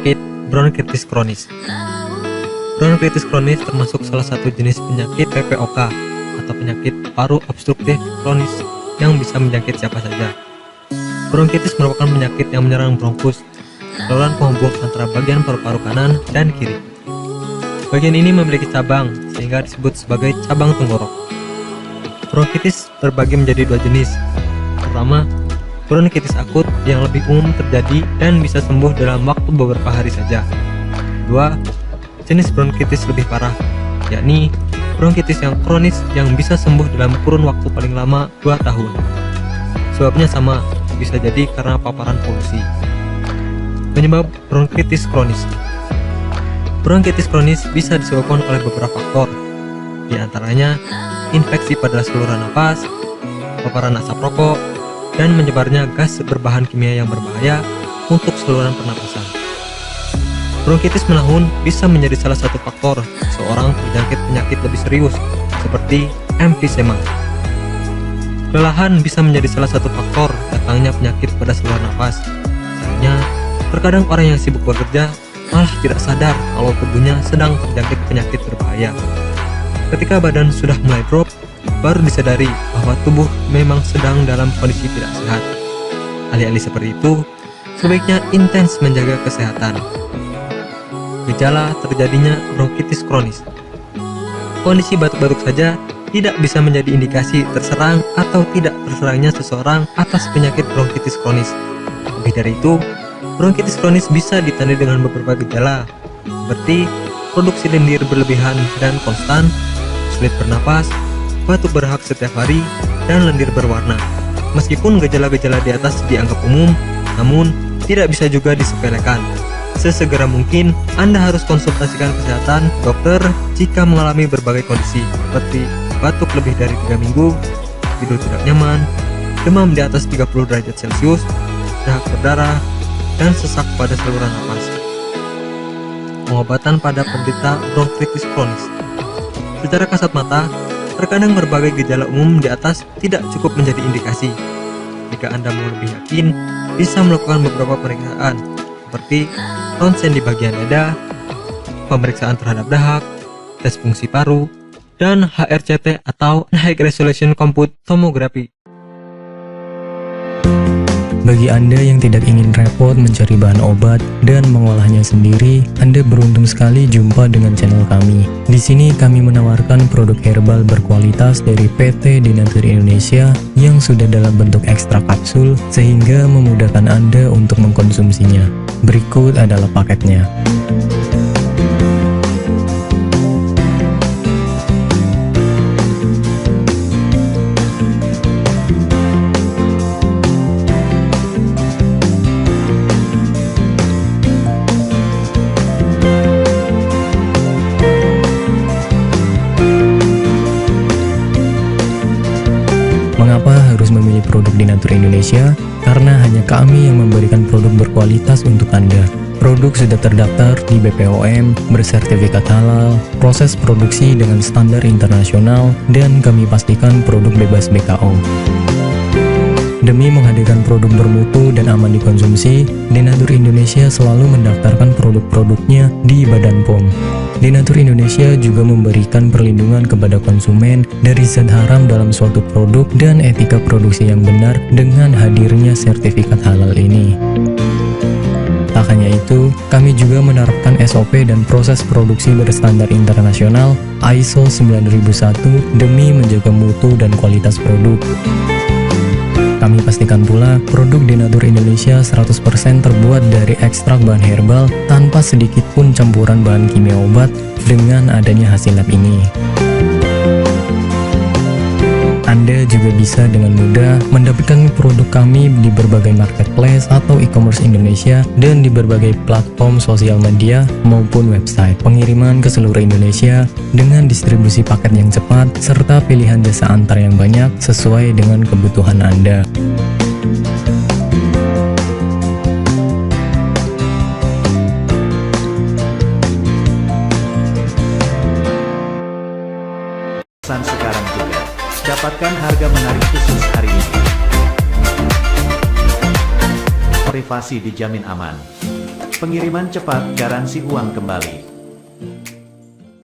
penyakit bronkitis kronis. Bronkitis kronis termasuk salah satu jenis penyakit PPOK atau penyakit paru obstruktif kronis yang bisa menjangkit siapa saja. Bronkitis merupakan penyakit yang menyerang bronkus, saluran penghubung antara bagian paru-paru kanan dan kiri. Bagian ini memiliki cabang sehingga disebut sebagai cabang tenggorok. Bronkitis terbagi menjadi dua jenis. Pertama, bronkitis akut yang lebih umum terjadi dan bisa sembuh dalam waktu beberapa hari saja. Kedua, jenis bronkitis lebih parah, yakni bronkitis yang kronis yang bisa sembuh dalam kurun waktu paling lama 2 tahun. Sebabnya sama, bisa jadi karena paparan polusi. Penyebab bronkitis kronis. Bronkitis kronis bisa disebabkan oleh beberapa faktor, di antaranya infeksi pada saluran napas, paparan asap rokok, dan menyebarnya gas berbahan kimia yang berbahaya untuk saluran pernapasan. Bronkitis menahun bisa menjadi salah satu faktor seorang terjangkit penyakit lebih serius, seperti emfisema. Kelelahan bisa menjadi salah satu faktor datangnya penyakit pada saluran nafas. Sayangnya, terkadang orang yang sibuk bekerja malah tidak sadar kalau tubuhnya sedang terjangkit penyakit berbahaya. Ketika badan sudah mulai drop, baru disadari bahwa tubuh memang sedang dalam kondisi tidak sehat. Alih-alih seperti itu, sebaiknya intens menjaga kesehatan. Gejala terjadinya bronkitis kronis. Kondisi batuk-batuk saja tidak bisa menjadi indikasi terserang atau tidak terserangnya seseorang atas penyakit bronkitis kronis. Lebih dari itu, bronkitis kronis bisa ditandai dengan beberapa gejala, seperti produksi lendir berlebihan dan konstan, sulit bernapas, batuk berhak setiap hari, dan lendir berwarna. Meskipun gejala-gejala di atas dianggap umum, namun tidak bisa juga disepelekan. Sesegera mungkin, Anda harus konsultasikan kesehatan dokter jika mengalami berbagai kondisi, seperti batuk lebih dari 3 minggu, tidur tidak nyaman, demam di atas 30 derajat Celcius, dahak berdarah, dan sesak pada saluran napas. Pengobatan pada penderita bronkitis kronis. Secara kasat mata, terkadang berbagai gejala umum di atas tidak cukup menjadi indikasi. Jika Anda mau lebih yakin, bisa melakukan beberapa pemeriksaan, seperti ronsen di bagian dada, pemeriksaan terhadap dahak, tes fungsi paru, dan HRCT atau High Resolution Compute Tomography. Bagi Anda yang tidak ingin repot mencari bahan obat dan mengolahnya sendiri, Anda beruntung sekali jumpa dengan channel kami. Di sini kami menawarkan produk herbal berkualitas dari PT Denatur Indonesia yang sudah dalam bentuk ekstrak kapsul sehingga memudahkan Anda untuk mengkonsumsinya. Berikut adalah paketnya. Mengapa harus memilih produk Denatur Indonesia? Karena hanya kami yang memberikan produk berkualitas untuk Anda. Produk sudah terdaftar di BPOM, bersertifikat halal, proses produksi dengan standar internasional, dan kami pastikan produk bebas BKO. Demi menghadirkan produk bermutu dan aman dikonsumsi, Denatur Indonesia selalu mendaftarkan produk-produknya di Badan POM. Denatur Indonesia juga memberikan perlindungan kepada konsumen dari zat haram dalam suatu produk dan etika produksi yang benar dengan hadirnya sertifikat halal ini. Tak hanya itu, kami juga menerapkan SOP dan proses produksi berstandar internasional ISO 9001 demi menjaga mutu dan kualitas produk. Kami pastikan pula produk Denatur Indonesia 100% terbuat dari ekstrak bahan herbal tanpa sedikit pun campuran bahan kimia obat dengan adanya hasil lab ini. Anda juga bisa dengan mudah mendapatkan produk kami di berbagai marketplace atau e-commerce Indonesia dan di berbagai platform sosial media maupun website. Pengiriman ke seluruh Indonesia dengan distribusi paket yang cepat serta pilihan jasa antar yang banyak sesuai dengan kebutuhan Anda. Pesan sekarang juga. Dapatkan harga menarik khusus hari ini. Privasi dijamin aman. Pengiriman cepat, garansi uang kembali.